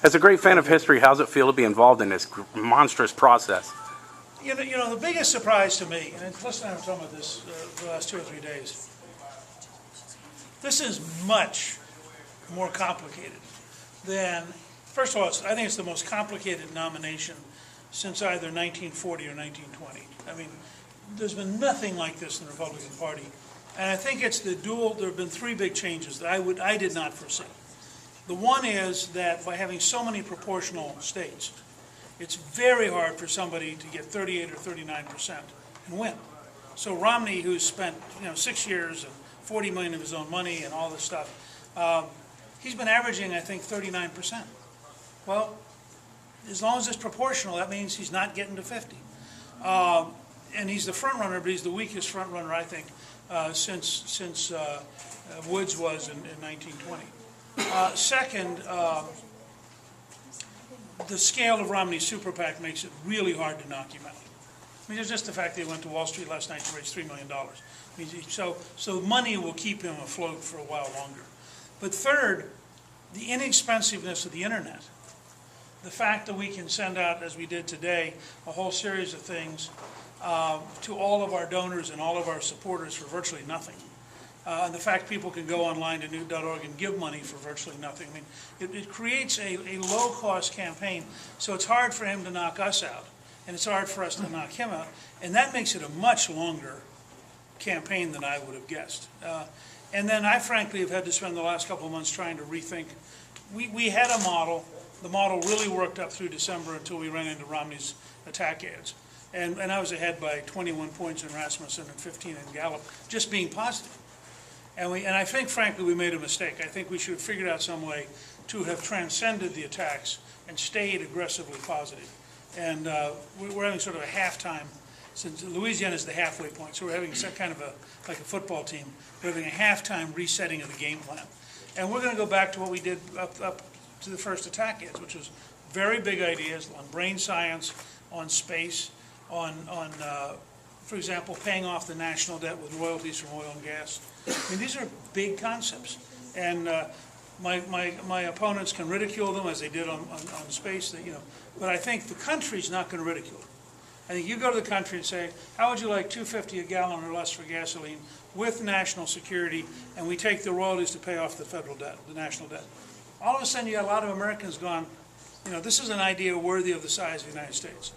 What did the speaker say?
As a great fan of history, how does it feel to be involved in this monstrous process? You know, the biggest surprise to me, and Cliff and I were talking about this the last 2 or 3 days, this is much more complicated than, first of all, I think it's the most complicated nomination since either 1940 or 1920. I mean, there's been nothing like this in the Republican Party. And I think it's there have been 3 big changes that I did not foresee. The one is that by having so many proportional states, it's very hard for somebody to get 38 or 39% and win. So Romney, who's spent 6 years and $40 million of his own money and all this stuff, he's been averaging, I think, 39%. Well, as long as it's proportional, that means he's not getting to 50. And he's the front runner, but he's the weakest front runner, I think, since Woods was in 1920. Second, the scale of Romney's super PAC makes it really hard to knock him out. I mean, there's just the fact that he went to Wall Street last night to raise $3 million. I mean, so money will keep him afloat for a while longer. But third, the inexpensiveness of the internet. The fact that we can send out, as we did today, a whole series of things to all of our donors and all of our supporters for virtually nothing. And the fact people can go online to Newt.org and give money for virtually nothing. I mean, it creates a low-cost campaign, so it's hard for him to knock us out, and it's hard for us to knock him out, and that makes it a much longer campaign than I would have guessed. And then I frankly have had to spend the last couple of months trying to rethink. We had a model. The model really worked up through December until we ran into Romney's attack ads. And I was ahead by 21 points in Rasmussen and 15 in Gallup, just being positive. And I think, frankly, we made a mistake. I think we should have figured out some way to have transcended the attacks and stayed aggressively positive. And we're having sort of a halftime, since Louisiana is the halfway point, so we're having some kind of like a football team. We're having a halftime resetting of the game plan. And we're going to go back to what we did up to the first attack ads, which was very big ideas on brain science, on space, on for example, paying off the national debt with royalties from oil and gas. I mean, these are big concepts, and my opponents can ridicule them as they did on space. But I think the country's not going to ridicule it. I think you go to the country and say, how would you like $2.50 a gallon or less for gasoline with national security, and we take the royalties to pay off the federal debt, the national debt. All of a sudden, you got a lot of Americans going, this is an idea worthy of the size of the United States.